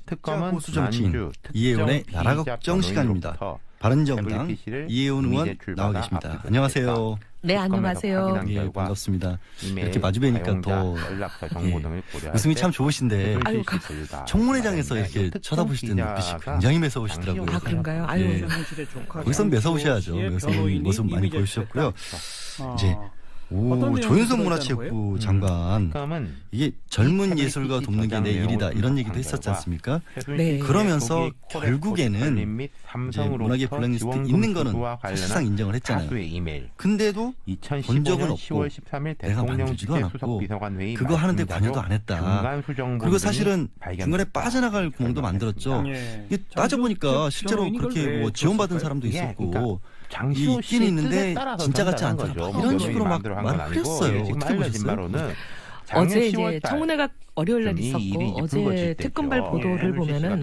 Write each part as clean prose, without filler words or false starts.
특검은 보수 정치인 만주 이혜원의 특정 나라 피의자 걱정 시간입니다. 변호인으로부터 바른정당 WPC를 이혜원 의원 제출받아 나와 계십니다. 압수수색했다. 안녕하세요. 네, 안녕하세요. 예, 반갑습니다. 이메일, 이렇게 마주 뵈니까 사용자, 더 연락처 정보 예, 등을 고려할 웃음이 때 참 좋으신데 아유, 청문회장에서 이렇게 쳐다보실 때 눈빛이 굉장히 매서우시더라고요. 아, 그런가요? 아유, 예. 거기서 매서우셔야죠. 매서운 모습 많이 보여주셨고요. 이제 조윤선 문화체육부 장관 특검은 이게 젊은 예술가 돕는 게 내 일이다 이런 얘기도 했었지 않습니까? 네. 그러면서 결국에는 이제 문학의 블랙리스트 있는 거는 사실상 인정을 했잖아요. 근데도 본 적은 없고 내가 만들지도 않았고 그거 하는데 관여도 안 했다. 그리고 사실은 중간에 빠져나갈 구멍도 만들었죠. 이게 따져보니까 실제로 그렇게 뭐 지원받은 사람도 있었고 있긴 있는데 진짜 같지 않더라. 이런 식으로 막 말을 흐렸어요. 어떻게 보셨어요? 어제 이제 청문회가 월요일 날 있었고 어제 특검발 보도를 보면은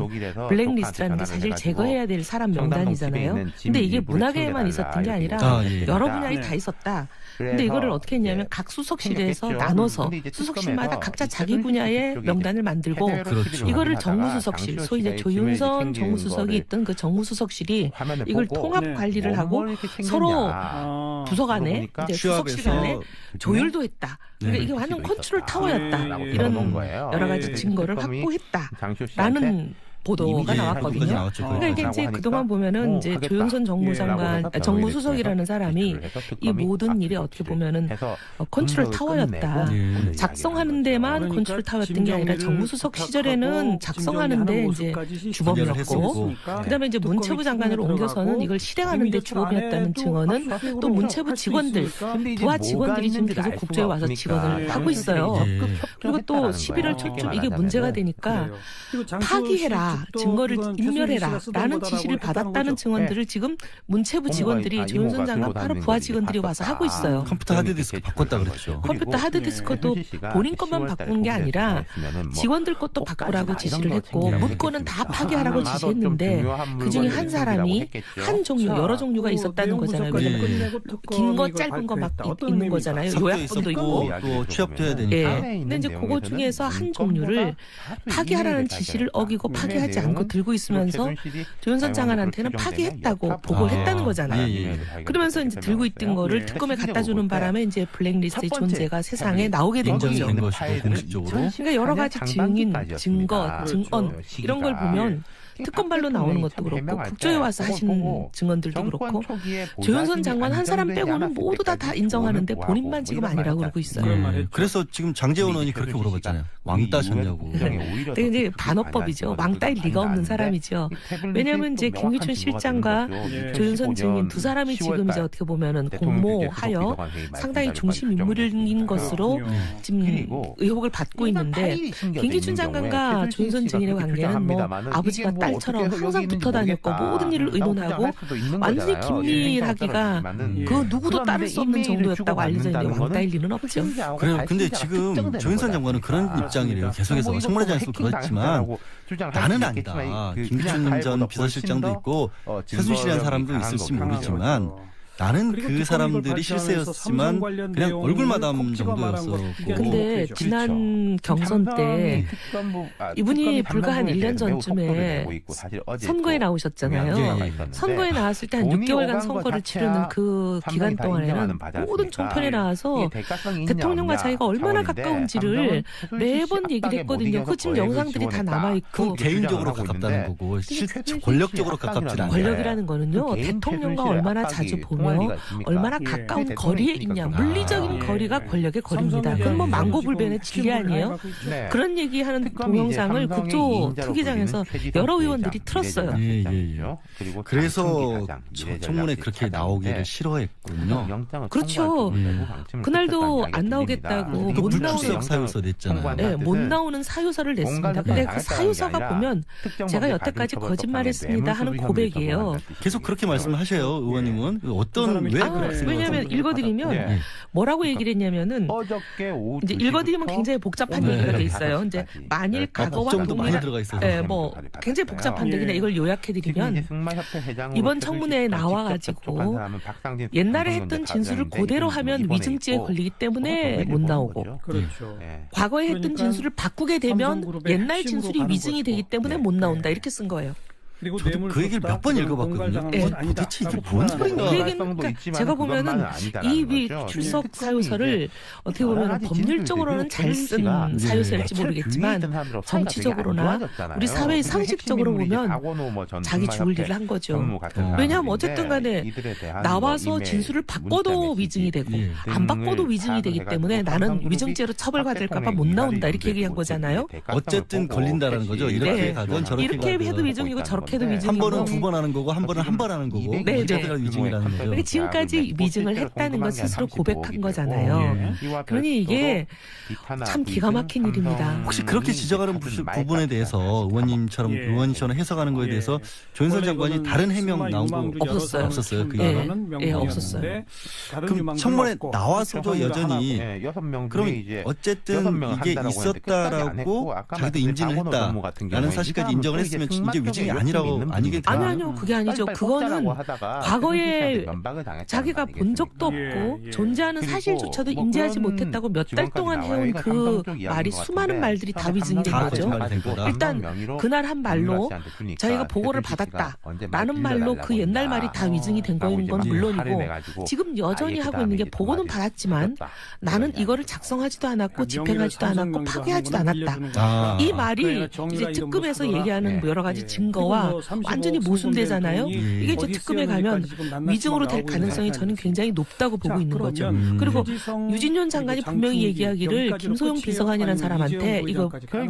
블랙리스트라는 게 사실 제거해야 될 사람 명단이잖아요. 근데 이게 문학에만 있었던 게 아니라 여러 분야에 다 있었다. 근데 이거를 어떻게 했냐면 각 수석실에서 나눠서 수석실마다 각자 자기 분야의 명단을 만들고 그렇죠. 이거를 정무수석실, 소위 이제 조윤선 정무수석이 있던 그 정무수석실이 이걸 통합 관리를 하고 서로 부서 간에 이제 수석실 간에 조율도 했다. 그러니까 이게 완전 컨트롤 타워였다. 이런 여러 가지 증거를 확보했다라는 보도가 나왔거든요. 그러니까 이게 이제 그동안 보면은 이제 조윤선 정무장관, 정무수석이라는 사람이 이 모든 일에 어떻게 보면은 컨트롤 타워였다. 작성하는 데만 컨트롤 타워였던 게 아니라 정무수석 시절에는 작성하는데 이제 주범이었고, 그다음에 이제 문체부 장관으로 옮겨서는 이걸 실행하는 데 주범이었다는 증언은 또 문체부 직원들, 부하 직원들이 지금 계속 국조에 와서 직원을 하고 있어요. 그리고 또 11월 초쯤 이게 문제가 되니까 파기해라. 증거를 인멸해라 라는 지시를 받았다는 증언들을 지금 문체부 직원들이 조윤선 장관 바로 부하 직원들이 와서 하고 있어요. 컴퓨터 하드디스크 바꿨다 그랬죠. 컴퓨터 하드디스크도 본인 것만 바꾼 게 아니라 직원들 것도 바꾸라고 지시를 했고 문건은 다 파기하라고 지시했는데 그중에 한 사람이 한 종류 여러 종류가 있었다는 거잖아요. 긴 거 짧은 거 막 있는 거잖아요. 요약본도 있고 또 취업돼야 되니까. 근데 이제 그거 중에서 한 종류를 파기하라는 지시를 어기고 파기하지 않고 들고 있으면서 조윤선 장관한테는 파기했다고 보고를 했다는 거잖아요. 그러면서 이제 들고 있던 거를 특검에 갖다 주는 바람에 이제 블랙리스트의 존재가 세상에 나오게 된 거죠. 공식적으로. 그러니까 여러 가지 증인, 증거, 증언 이런 걸 보면 특검발로 나오는 것도 그렇고 국조에 와서 하신 증언들도 그렇고 조윤선 장관 한 사람 빼고는 모두 다 인정하는데 본인만 지금 아니라고 그러고 있어요. 그래서 지금 장제원 의원이 그렇게 물어봤잖아요. 왕따셨냐고. 근데 이제 반어법이죠. 왕따일 리가 없는 사람이죠. 왜냐하면 이제 김기춘 실장과 조윤선 증인 두 사람이 지금 이제 어떻게 보면은 공모하여 상당히 중심 인물인 것으로 지금 의혹을 받고 있는데 김기춘 장관과 조윤선 증인의 관계는 뭐 아버지가 딸처럼 항상 붙어 다녔고 모든 일을 의논하고 완전히 긴밀하기가 그 누구도 따를 수 없는 정도였다고 알려져 있는데 왕따일 리는 없죠. 그래요. 근데 지금 조윤선 장관은 그런 입장이래요. 계속해서 청문회장에서 그렇지만 나는 아니다. 김기춘 전 비서실장도 있고 최순실이라는 사람도 있을지 모르지만 나는 그 사람들이 실세였지만 그냥 얼굴마담 정도였었고. 근데 지난 경선 때 이분이 불과 한 1년 전쯤에 선거에 나오셨잖아요. 선거에 나왔을 때 한 6개월간 선거를 치르는 그 기간 동안에는 모든 종편에 나와서 대통령과 자기가 얼마나 가까운지를 매번 얘기를 했거든요. 그 지금 영상들이 다 남아있고. 개인적으로 가깝다는 거고 권력적으로 가깝지 않아요. 권력이라는 거는요. 대통령과 얼마나 자주 보면 얼마나 가까운 거리에 있냐. 물리적인 거리가 권력의 거리입니다. 그건 뭐 망고불변의 진리 아니에요? 그런 얘기하는 동영상을 국조특위장에서 여러 의원들이 틀었어요. 그래서 청문회 그렇게 나오기를 싫어했군요. 그렇죠. 그날도 안 나오겠다고 못 나오는 사유서 냈잖아요. 네, 못 나오는 사유서를 냈습니다. 근데 그 사유서가 보면 제가 여태까지 거짓말했습니다 하는 고백이에요. 계속 그렇게 말씀하셔요, 의원님은. 어떤 왜 왜냐하면 읽어드리면 뭐라고 얘기를 했냐면은 이제 읽어드리면 굉장히 복잡한 얘기가 돼 있어요. 이제 만일 과거와 많이 들어가 있어서 뭐 굉장히 복잡한 얘기인데 이걸 요약해드리면 이번 청문회에 나와가지고 옛날에 했던 진술을 그대로 하면 위증죄에 걸리기 때문에 못 나오고 그렇죠. 과거에 했던 진술을 바꾸게 되면 옛날 진술이 위증이 되기 때문에 못 나온다 이렇게 쓴 거예요. 그리고 저도 그 얘기를 몇 번 읽어봤거든요. 도대체 이게 뭔 소린가? 그 얘기는 그러니까 제가 보면은 이 출석 사유서를 어떻게 보면 법률적으로는 잘 쓴 사유서일지 모르겠지만 정치적으로나 우리 사회의 상식적으로 보면 자기 죽을 일을 한 거죠. 왜냐하면 어쨌든 간에 나와서 진술을 바꿔도 위증이 되고 안 바꿔도 위증이 되기 때문에 나는 위증죄로 처벌받을까 봐 못 나온다 이렇게 얘기한 거잖아요. 어쨌든 걸린다라는 거죠. 이렇게 가든 저렇게 이렇게 가든. 해도 위증이고 저렇게 해도 위증이고 한 번은 두 번 하는 거고 한 번은 한 번 하는 거고 그래서 위증이라는 거죠. 그러니까 지금까지 위증을 했다는 건 스스로 고백한 거잖아요. 그러니 이게 참 기가 막힌 일입니다. 혹시 그렇게 지적하는 부분에 대해서 의원님처럼 해석하는 거에 대해서 조윤선 장관이 다른 해명 나온 거 없었어요? 없었어요. 그럼 청문회 나와서도 여전히 그럼 어쨌든 이게 있었다라고 자기도 인지를 했다라는 사실까지 인정을 했으면 이제 위증이 아니겠다. 아니요. 그게 아니죠. 그거는 과거에 자기가 본 적도 없고 존재하는 사실조차도 인지하지 못했다고 몇 달 동안 해온 그 말이 수많은 말들이 다 위증이 된 거죠. 일단 그날 한 말로 자기가 보고를 받았다라는 말로 그 옛날 말이 다 위증이 된 거인 건 물론이고 지금 여전히 하고 있는 게 보고는 받았지만 나는 이거를 작성하지도 않았고 집행하지도 않았고 파괴하지도 않았다. 이 말이 이제 특검에서 얘기하는 여러 가지 증거와 완전히 모순되잖아요. 이게 이제 특검에 가면 위증으로 될 가능성이 저는 굉장히 높다고 보고 있는 거죠. 그리고 유진윤 장관이 분명히 얘기하기를 김소영 비서관이라는 사람한테 이거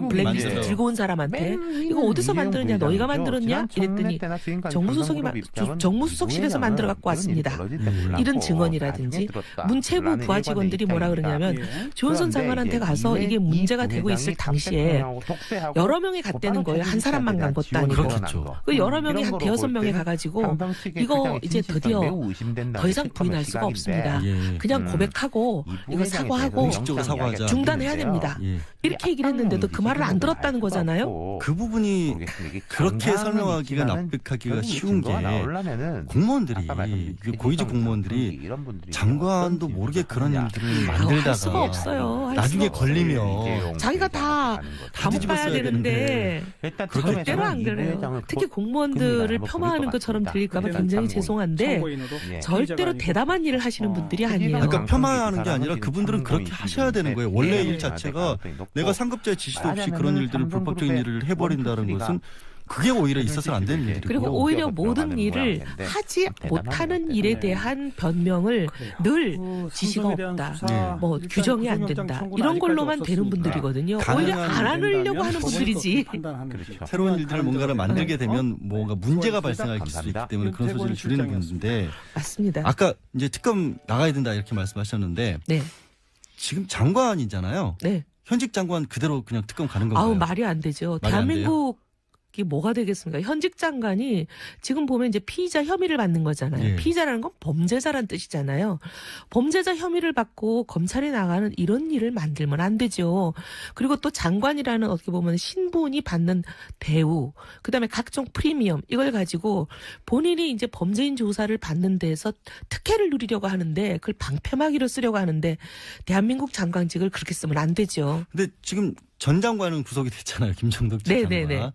블랙리스트 들고 온 사람한테 이거 어디서 만들었냐 너희가 만들었냐 이랬더니 정무수석실에서 만들어 갖고 왔습니다. 이런 증언이라든지 문체부 부하 직원들이 뭐라 그러냐면 조윤선 장관한테 가서 이게 문제가 되고 있을 당시에 여러 명이 갔다는 거예요. 한 사람만 간 것도 아니고. 그렇겠죠. 그 여러 명이 한 5-6명이 가가지고 이거 이제 드디어 더 이상 부인할 수가 없습니다. 그냥 고백하고 이거 사과하고 중단해야 됩니다. 이렇게 얘기를 했는데도 그 말을 안 들었다는 거잖아요. 그 부분이 그렇게 설명하기가 납득하기가 쉬운 게 공무원들이 고위직 공무원들이 장관도 모르게 그런 일들을 만들다가 할 수가 없어요. 나중에 걸리면 자기가 다 감봐야 되는데 절대로 안 그래요. 특히 공무원들을 폄하하는 것처럼 들릴까 봐 굉장히 죄송한데 절대로 대담한 일을 하시는 분들이 아니에요. 그러니까 폄하하는 게 아니라 그분들은 그렇게 하셔야 되는 거예요. 원래 일 자체가 내가 상급자의 지시도 없이 그런 일들을 불법적인 일을 해버린다는 것은 그게 오히려 있어서는 안 되는 일이고 그리고 오히려 모든 일을 하지 못하는 일에 대한 변명을 늘 지시가 없다. 뭐 규정이 안 된다. 이런 걸로만 되는 분들이거든요. 오히려 안 하려고 하는 분들이지. 새로운 일들을 뭔가를 만들게 되면 뭔가 문제가 발생할 수 있기 때문에 그런 소지를 줄이는 분인데 맞습니다. 아까 이제 특검 나가야 된다 이렇게 말씀하셨는데 지금 장관이잖아요. 현직 장관 그대로 그냥 특검 가는 건가요? 말이 안 되죠. 대한민국 이게 뭐가 되겠습니까? 현직 장관이 지금 보면 이제 피의자 혐의를 받는 거잖아요. 피의자라는 건 범죄자란 뜻이잖아요. 범죄자 혐의를 받고 검찰에 나가는 이런 일을 만들면 안 되죠. 그리고 또 장관이라는 어떻게 보면 신분이 받는 대우, 그다음에 각종 프리미엄 이걸 가지고 본인이 이제 범죄인 조사를 받는 데에서 특혜를 누리려고 하는데 그걸 방패막이로 쓰려고 하는데 대한민국 장관직을 그렇게 쓰면 안 되죠. 근데 지금 전 장관은 구속이 됐잖아요. 김정덕 전 장관.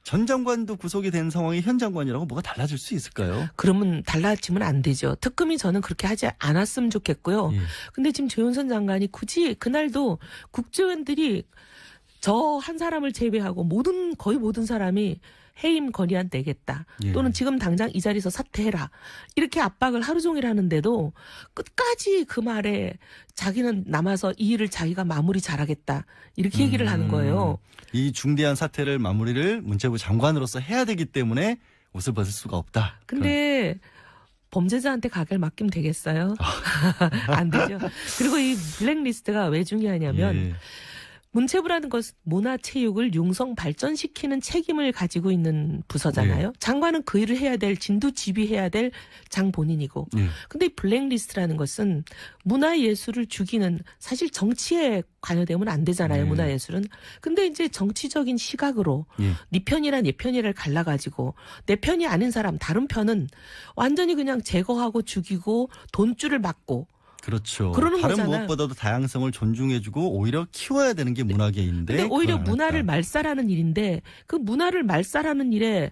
전 장관도 구속이 된 상황이 현 장관이라고 뭐가 달라질 수 있을까요? 그러면 달라지면 안 되죠. 특검이 저는 그렇게 하지 않았으면 좋겠고요. 근데 지금 조윤선 장관이 굳이 그날도 국정원들이 저 한 사람을 제외하고 거의 모든 사람이 해임 건의안 내겠다. 또는 지금 당장 이 자리에서 사퇴해라. 이렇게 압박을 하루 종일 하는데도 끝까지 그 말에 자기는 남아서 이 일을 자기가 마무리 잘하겠다. 이렇게 얘기를 하는 거예요. 이 중대한 사태를 마무리를 문체부 장관으로서 해야 되기 때문에 옷을 벗을 수가 없다. 근데 범죄자한테 가게를 맡기면 되겠어요? 안 되죠. 그리고 이 블랙리스트가 왜 중요하냐면 문체부라는 것은 문화체육을 융성 발전시키는 책임을 가지고 있는 부서잖아요. 네. 장관은 그 일을 해야 될, 진두지휘해야 될 장본인이고. 근데 이 블랙리스트라는 것은 문화예술을 죽이는, 사실 정치에 관여되면 안 되잖아요. 문화예술은. 근데 이제 정치적인 시각으로 네 편이랑 내 편이를 갈라가지고 내 편이 아닌 사람, 다른 편은 완전히 그냥 제거하고 죽이고 돈줄을 막고. 그렇죠. 다른 거잖아요. 무엇보다도 다양성을 존중해주고 오히려 키워야 되는 게 문화계인데. 근데 오히려 문화를 말살하는 일인데, 그 문화를 말살하는 일에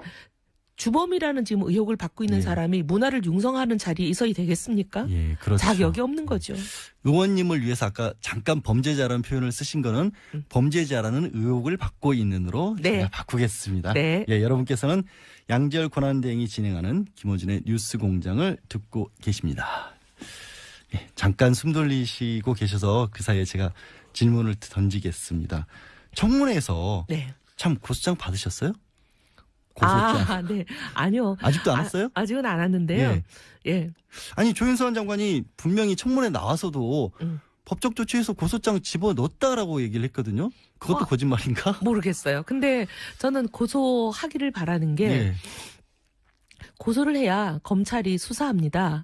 주범이라는 지금 의혹을 받고 있는 사람이 문화를 융성하는 자리에 있어야 되겠습니까? 예, 그렇죠. 자격이 없는 거죠. 의원님을 위해서 아까 잠깐 범죄자라는 표현을 쓰신 거는 범죄자라는 의혹을 받고 있는으로 제가 바꾸겠습니다. 네. 예, 여러분께서는 양지열 권한대행이 진행하는 김어준의 뉴스공장을 듣고 계십니다. 예, 잠깐 숨 돌리시고 계셔서 그 사이에 제가 질문을 던지겠습니다. 청문회에서 참 고소장 받으셨어요? 고소장. 네. 아니요. 아직도 안 왔어요? 아직은 안 왔는데요. 예. 아니, 조윤선 장관이 분명히 청문회 나와서도 법적 조치에서 고소장 집어넣었다라고 얘기를 했거든요. 그것도 거짓말인가? 모르겠어요. 근데 저는 고소하기를 바라는 게 고소를 해야 검찰이 수사합니다.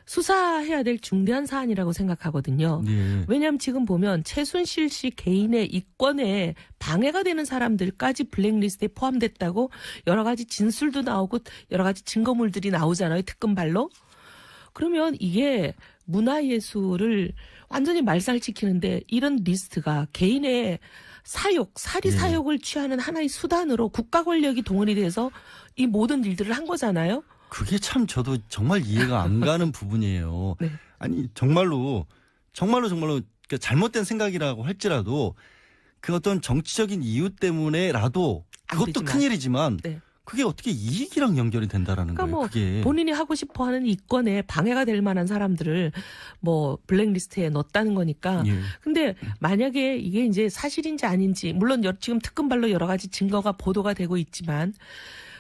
수사해야 될 중대한 사안이라고 생각하거든요. 왜냐하면 지금 보면 최순실 씨 개인의 이권에 방해가 되는 사람들까지 블랙리스트에 포함됐다고 여러 가지 진술도 나오고 여러 가지 증거물들이 나오잖아요. 특검발로. 그러면 이게 문화예술을 완전히 말살시키는데 이런 리스트가 개인의 사욕, 사리 사욕을 취하는 하나의 수단으로 국가 권력이 동원이 돼서 이 모든 일들을 한 거잖아요. 그게 참 저도 정말 이해가 안 가는 부분이에요. 아니 정말로 그러니까 잘못된 생각이라고 할지라도 그 어떤 정치적인 이유 때문에라도 그것도 큰일이지만 그게 어떻게 이익이랑 연결이 된다라는 그러니까 거예요. 그게. 본인이 하고 싶어하는 이권에 방해가 될 만한 사람들을 뭐 블랙리스트에 넣었다는 거니까. 근데 만약에 이게 이제 사실인지 아닌지, 물론 지금 특검발로 여러 가지 증거가 보도가 되고 있지만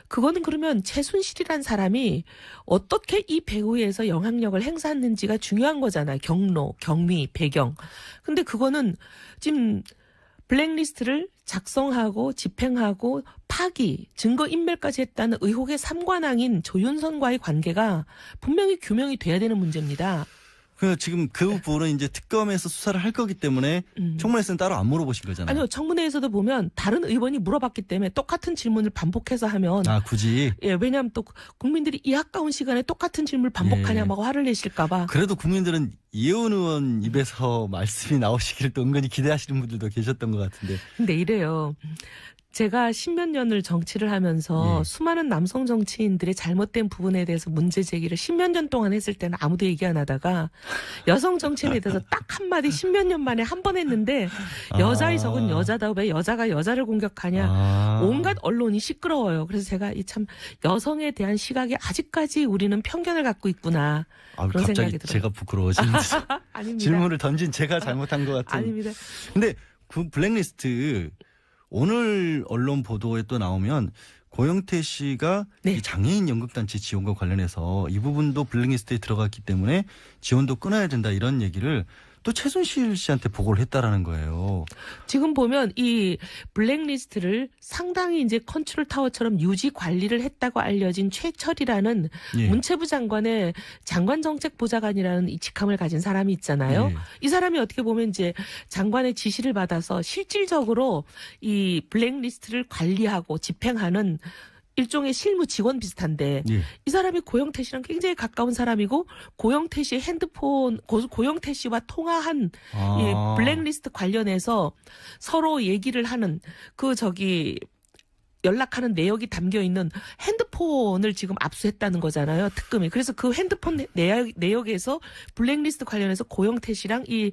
그거는 그러면 최순실이란 사람이 어떻게 이 배후에서 영향력을 행사했는지가 중요한 거잖아요. 경로, 경위, 배경. 근데 그거는 지금 블랙리스트를 작성하고 집행하고 파기, 증거인멸까지 했다는 의혹의 삼관왕인 조윤선과의 관계가 분명히 규명이 돼야 되는 문제입니다. 지금 그 부분은 이제 특검에서 수사를 할 거기 때문에 청문회에서는 따로 안 물어보신 거잖아요. 아니요. 청문회에서도 보면 다른 의원이 물어봤기 때문에 똑같은 질문을 반복해서 하면. 굳이? 왜냐하면 또 국민들이 이 아까운 시간에 똑같은 질문을 반복하냐고 화를 내실까 봐. 그래도 국민들은 이혜원 의원 입에서 말씀이 나오시기를 또 은근히 기대하시는 분들도 계셨던 것 같은데. 근데 이래요. 제가 십몇 년을 정치를 하면서 수많은 남성 정치인들의 잘못된 부분에 대해서 문제 제기를 십몇 년 동안 했을 때는 아무도 얘기 안 하다가 여성 정치인에 대해서 딱 한마디 십몇 년 만에 한 번 했는데 여자의 적은 여자다, 왜 여자가 여자를 공격하냐, 온갖 언론이 시끄러워요. 그래서 제가 이 참 여성에 대한 시각에 아직까지 우리는 편견을 갖고 있구나. 그런 생각이 들어요. 제가 부끄러워집니다. 아닙니다. 질문을 던진 제가 잘못한 것 같은. 아닙니다. 근데 그 블랙리스트 오늘 언론 보도에 또 나오면 고영태 씨가 이 장애인 연극단체 지원과 관련해서 이 부분도 블랙리스트에 들어갔기 때문에 지원도 끊어야 된다, 이런 얘기를 또 최순실 씨한테 보고를 했다라는 거예요. 지금 보면 이 블랙리스트를 상당히 이제 컨트롤 타워처럼 유지 관리를 했다고 알려진 최철이라는 문체부 장관의 장관정책보좌관이라는 이 직함을 가진 사람이 있잖아요. 이 사람이 어떻게 보면 이제 장관의 지시를 받아서 실질적으로 이 블랙리스트를 관리하고 집행하는 일종의 실무 직원 비슷한데 이 사람이 고영태 씨랑 굉장히 가까운 사람이고, 고영태 씨의 핸드폰, 고영태 씨와 통화한 이 블랙리스트 관련해서 서로 얘기를 하는 연락하는 내역이 담겨 있는 핸드폰을 지금 압수했다는 거잖아요, 특검이. 그래서 그 핸드폰 내역에서 블랙리스트 관련해서 고영태 씨랑 이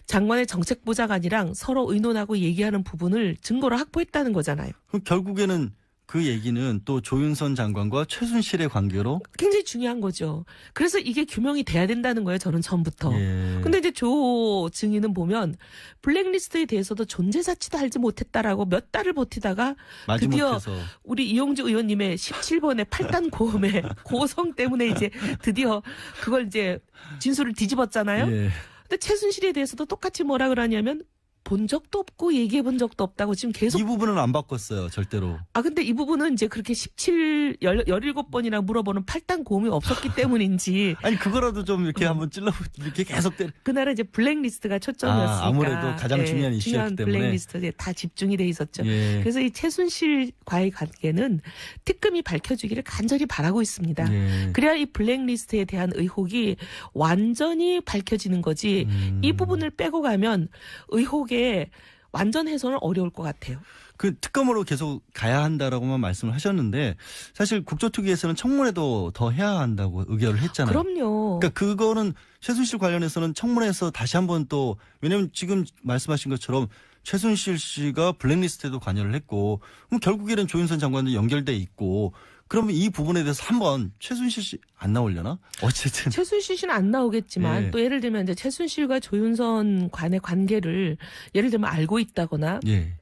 장관의 정책보좌관이랑 서로 의논하고 얘기하는 부분을 증거로 확보했다는 거잖아요. 그럼 결국에는 그 얘기는 또 조윤선 장관과 최순실의 관계로 굉장히 중요한 거죠. 그래서 이게 규명이 돼야 된다는 거예요, 저는 처음부터. 근데 이제 조 증인은 보면 블랙리스트에 대해서도 존재 자체도 알지 못했다라고 몇 달을 버티다가 드디어 우리 이용주 의원님의 17번의 8단 고음의 고성 때문에 이제 드디어 그걸 이제 진술을 뒤집었잖아요. 근데 최순실에 대해서도 똑같이 뭐라 그러냐면 본 적도 없고 얘기해 본 적도 없다고 지금 계속. 이 부분은 안 바꿨어요, 절대로. 근데 이 부분은 이제 그렇게 17번이나 물어보는 팔당 고음이 없었기 때문인지. 아니, 그거라도 좀 이렇게 한번 이렇게 계속 그날은 이제 블랙리스트가 초점이었으니까. 아무래도 가장 중요한 이슈였기 때문에. 블랙리스트에 다 집중이 돼 있었죠. 예. 그래서 이 최순실과의 관계는 특검이 밝혀주기를 간절히 바라고 있습니다. 예. 그래야 이 블랙리스트에 대한 의혹이 완전히 밝혀지는 거지. 이 부분을 빼고 가면 의혹의 완전 해소는 어려울 것 같아요. 그 특검으로 계속 가야 한다라고만 말씀을 하셨는데 사실 국조특위에서는 청문회도 더 해야 한다고 의결을 했잖아요. 그럼요. 그러니까 그거는 최순실 관련해서는 청문회에서 다시 한번 또 왜냐하면 지금 말씀하신 것처럼 최순실 씨가 블랙리스트에도 관여를 했고 그럼 결국에는 조윤선 장관도 연결돼 있고 그러면 이 부분에 대해서 한번 최순실 씨 안 나오려나? 어쨌든 최순실 씨는 안 나오겠지만 예. 또 예를 들면 이제 최순실과 조윤선 간의 관계를 예를 들면 알고 있다거나 예.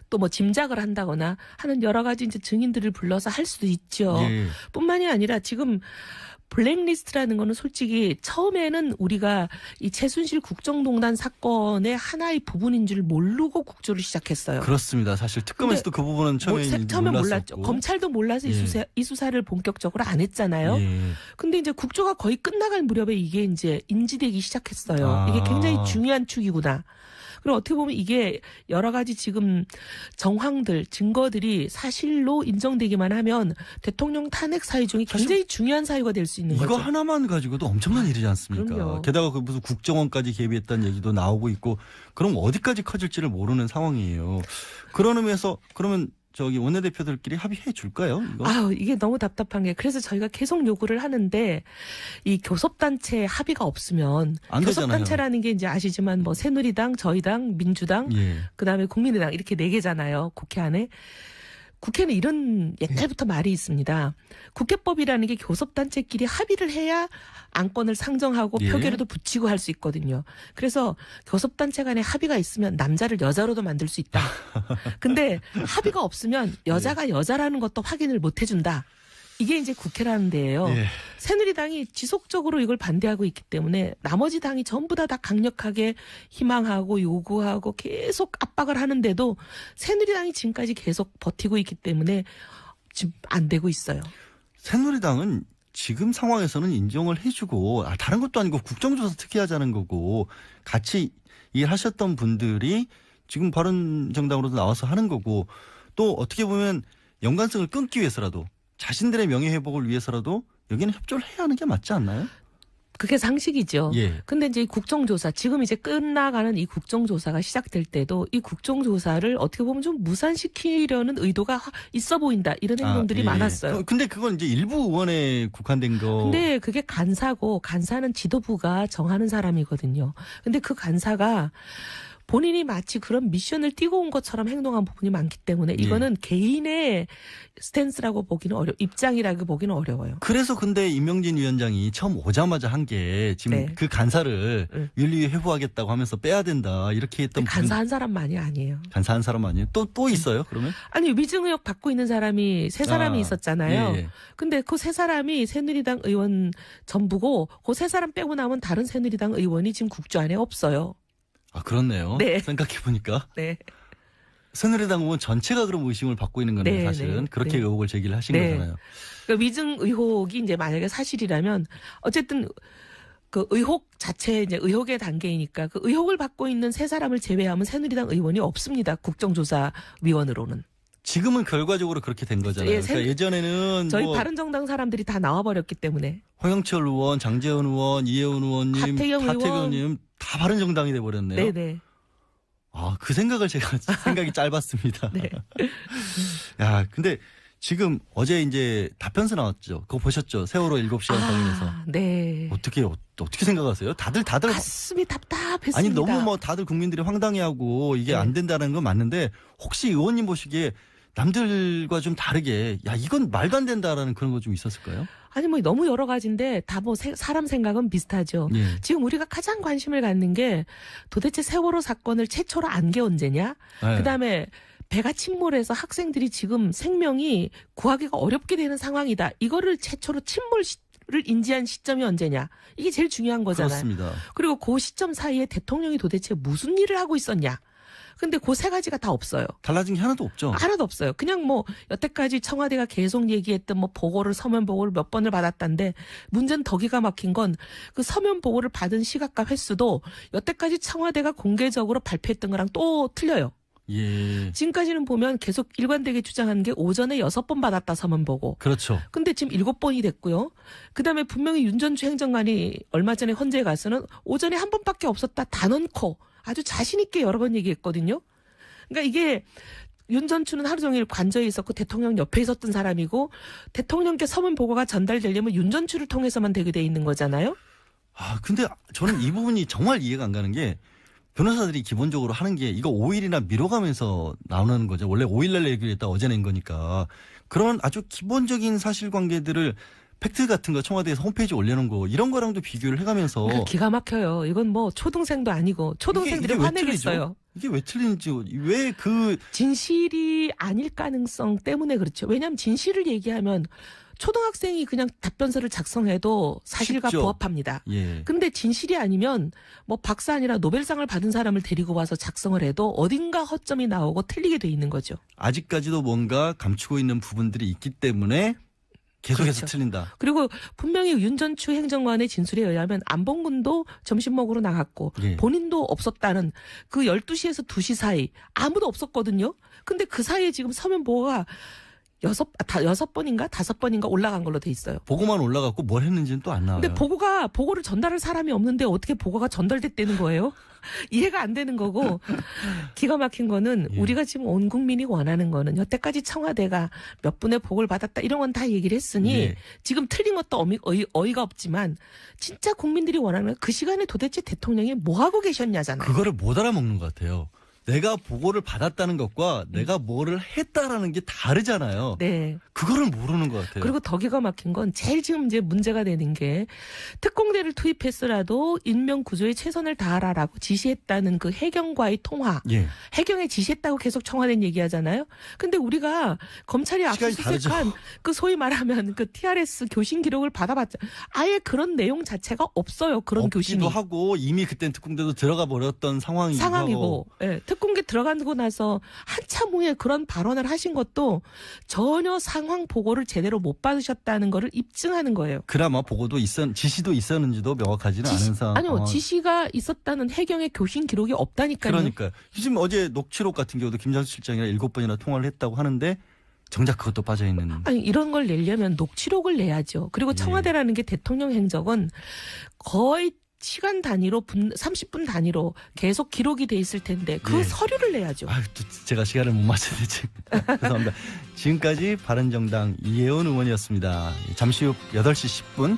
또 뭐 짐작을 한다거나 하는 여러 가지 이제 증인들을 불러서 할 수도 있죠. 예. 뿐만이 아니라 지금 블랙리스트라는 거는 솔직히 처음에는 우리가 이 최순실 국정농단 사건의 하나의 부분인 줄 모르고 국조를 시작했어요. 그렇습니다. 사실 특검에서도 그 부분은 처음에 몰랐죠. 검찰도 몰라서 예. 이 수사를 본격적으로 안 했잖아요. 예. 근데 이제 국조가 거의 끝나갈 무렵에 이게 이제 인지되기 시작했어요. 이게 굉장히 중요한 축이구나. 그리고 어떻게 보면 이게 여러 가지 지금 정황들, 증거들이 사실로 인정되기만 하면 대통령 탄핵 사유 중에 굉장히 중요한 사유가 될 수 있는 거죠. 이거 하나만 가지고도 엄청난 일이지 않습니까? 그럼요. 게다가 그 무슨 국정원까지 개입했다는 얘기도 나오고 있고 그럼 어디까지 커질지를 모르는 상황이에요. 그런 의미에서 그러면 저기 원내대표들끼리 합의해 줄까요? 이거? 이게 너무 답답한 게 그래서 저희가 계속 요구를 하는데 이 교섭단체 합의가 없으면 안 교섭단체라는 게 이제 아시지만 뭐 새누리당, 저희당, 민주당, 예. 그다음에 국민의당 이렇게 4개잖아요. 국회 안에. 국회는 이런 옛날부터 말이 있습니다. 국회법이라는 게 교섭단체끼리 합의를 해야 안건을 상정하고 예. 표결에도 붙이고 할 수 있거든요. 그래서 교섭단체 간에 합의가 있으면 남자를 여자로도 만들 수 있다. 근데 합의가 없으면 여자가 여자라는 것도 확인을 못 해준다. 이게 이제 국회라는 데예요. 예. 새누리당이 지속적으로 이걸 반대하고 있기 때문에 나머지 당이 전부 다 강력하게 희망하고 요구하고 계속 압박을 하는데도 새누리당이 지금까지 계속 버티고 있기 때문에 지금 안 되고 있어요. 새누리당은 지금 상황에서는 인정을 해주고 다른 것도 아니고 국정조사 특위하자는 거고 같이 일하셨던 분들이 지금 바른정당으로도 나와서 하는 거고 또 어떻게 보면 연관성을 끊기 위해서라도 자신들의 명예회복을 위해서라도 여기는 협조를 해야 하는 게 맞지 않나요? 그게 상식이죠. 예. 근데 이제 국정조사, 지금 이제 끝나가는 이 국정조사가 시작될 때도 이 국정조사를 어떻게 보면 좀 무산시키려는 의도가 있어 보인다. 이런 행동들이 예. 많았어요. 근데 그건 이제 일부 의원에 국한된 거. 근데 그게 간사고 간사는 지도부가 정하는 사람이거든요. 근데 그 간사가 본인이 마치 그런 미션을 띄고 온 것처럼 행동한 부분이 많기 때문에 이거는 개인의 스탠스라고 보기는 입장이라고 보기는 어려워요. 그래서 근데 임명진 위원장이 처음 오자마자 한 게 지금 그 간사를 윤리 회부하겠다고 하면서 빼야 된다 이렇게 했던 간사 한 사람만이 아니에요. 간사 한 사람 아니에요? 또 있어요 그러면? 아니 위증 의혹 받고 있는 사람이 세 사람이 있었잖아요. 예. 근데 그 세 사람이 새누리당 의원 전부고 그 세 사람 빼고 나면 다른 새누리당 의원이 지금 국조 안에 없어요. 그렇네요. 네. 생각해보니까. 네. 새누리당 의원 전체가 그럼 의심을 받고 있는 건데 네, 사실은 네, 그렇게 네. 의혹을 제기를 하신 네. 거잖아요. 그러니까 위증 의혹이 이제 만약에 사실이라면 어쨌든 그 의혹 자체 이제 의혹의 단계이니까 그 의혹을 받고 있는 세 사람을 제외하면 새누리당 의원이 없습니다. 국정조사위원으로는. 지금은 결과적으로 그렇게 된 거잖아요. 그러니까 예전에는 저희 바른정당 사람들이 다 나와버렸기 때문에. 허영철 의원, 장제원 의원, 이혜원 의원님, 하태경 의원님 다 바른정당이 돼버렸네요. 네네. 그 생각을 제가 생각이 짧았습니다. 네. 야, 근데 지금 어제 이제 답변서 나왔죠. 그거 보셨죠? 세월호 7시간 관련해서. 네. 어떻게 생각하세요? 다들 가슴이 답답했습니다. 아니 너무 다들 국민들이 황당해하고 이게 안 된다는 건 맞는데 혹시 의원님 보시기에 남들과 좀 다르게 이건 말도 안 된다라는 그런 거 좀 있었을까요? 아니 너무 여러 가지인데 다 사람 생각은 비슷하죠. 예. 지금 우리가 가장 관심을 갖는 게 도대체 세월호 사건을 최초로 안 게 언제냐? 네. 그다음에 배가 침몰해서 학생들이 지금 생명이 구하기가 어렵게 되는 상황이다. 이거를 최초로 인지한 시점이 언제냐. 이게 제일 중요한 거잖아요. 그렇습니다. 그리고 그 시점 사이에 대통령이 도대체 무슨 일을 하고 있었냐. 근데 그 세 가지가 다 없어요. 달라진 게 하나도 없죠. 하나도 없어요. 그냥 뭐 여태까지 청와대가 계속 얘기했던 뭐 보고를 서면 보고를 몇 번을 받았다는데 문제는 더 기가 막힌 건 그 서면 보고를 받은 시각과 횟수도 여태까지 청와대가 공개적으로 발표했던 거랑 또 틀려요. 예. 지금까지는 보면 계속 일관되게 주장하는 게 오전에 6번 받았다 서면 보고. 그렇죠. 근데 지금 7번이 됐고요. 그다음에 분명히 윤전추 행정관이 얼마 전에 헌재에 가서는 오전에 한 번밖에 없었다 다 넣고 아주 자신 있게 여러 번 얘기했거든요. 그러니까 이게 윤전추는 하루 종일 관저에 있었고 대통령 옆에 있었던 사람이고 대통령께 서면 보고가 전달되려면 윤전추를 통해서만 되게 돼 있는 거잖아요. 아, 근데 저는 이 부분이 정말 이해가 안 가는 게 변호사들이 기본적으로 하는 게 이거 5일이나 미뤄가면서 나오는 거죠. 원래 5일날 얘기를 했다 어제 낸 거니까. 그런 아주 기본적인 사실관계들을 팩트 같은 거 청와대에서 홈페이지에 올려놓은 거 이런 거랑도 비교를 해가면서. 그러니까 기가 막혀요. 이건 뭐 초등생도 아니고 초등생들이 이게 화내겠어요. 이게 왜 틀리는지 왜 그 진실이 아닐 가능성 때문에 그렇죠. 왜냐하면 진실을 얘기하면 초등학생이 그냥 답변서를 작성해도 사실과 쉽죠. 부합합니다. 예. 근데 진실이 아니면 뭐 박사 아니라 노벨상을 받은 사람을 데리고 와서 작성을 해도 어딘가 허점이 나오고 틀리게 돼 있는 거죠. 아직까지도 뭔가 감추고 있는 부분들이 있기 때문에 계속해서 그렇죠. 틀린다. 그리고 분명히 윤전추 행정관의 진술에 의하면 안봉근도 점심 먹으러 나갔고 예. 본인도 없었다는 그 12시에서 2시 사이 아무도 없었거든요. 근데 그 사이에 지금 서면 보고가 6번인가 5번인가 올라간 걸로 돼 있어요. 보고만 올라갔고 뭘 했는지는 또 안 나와요. 근데 보고를 전달할 사람이 없는데 어떻게 보고가 전달됐다는 거예요? 이해가 안 되는 거고 기가 막힌 거는 예. 우리가 지금 온 국민이 원하는 거는 여태까지 청와대가 몇 분의 보고를 받았다 이런 건 다 얘기를 했으니 예. 지금 틀린 것도 어이가 없지만 진짜 국민들이 원하는 건 그 시간에 도대체 대통령이 뭐 하고 계셨냐잖아요. 그거를 못 알아먹는 것 같아요. 내가 보고를 받았다는 것과 내가 뭐를 했다라는 게 다르잖아요. 네. 그거를 모르는 것 같아요. 그리고 더 기가 막힌 건 제일 지금 이제 문제가 되는 게 특공대를 투입했으라도 인명 구조에 최선을 다하라라고 지시했다는 그 해경과의 통화. 예. 해경에 지시했다고 계속 청와대는 얘기하잖아요. 근데 우리가 검찰이 압수수색한 그 소위 말하면 그 TRS 교신 기록을 받아봤자 아예 그런 내용 자체가 없어요. 그런 교신이. 없기도 하고 이미 그땐 특공대도 들어가 버렸던 상황이고. 예, 특공대 들어가고 나서 한참 후에 그런 발언을 하신 것도 전혀 상황 보고를 제대로 못 받으셨다는 거를 입증하는 거예요. 그나마 보고도 지시도 있었는지도 명확하지는 않은 상황. 아니요. 지시가 있었다는 해경의 교신 기록이 없다니까요. 그러니까요. 지금 어제 녹취록 같은 경우도 김장수 실장이랑 7번이나 통화를 했다고 하는데 정작 그것도 빠져있는. 아니 이런 걸 내려면 녹취록을 내야죠. 그리고 청와대라는 게 대통령 행적은 거의 시간 단위로 30분 단위로 계속 기록이 돼 있을 텐데 그 예. 서류를 내야죠. 또 제가 시간을 못 맞췄는데 죄송합니다. 지금까지 바른정당 이혜원 의원이었습니다. 잠시 후 8시 10분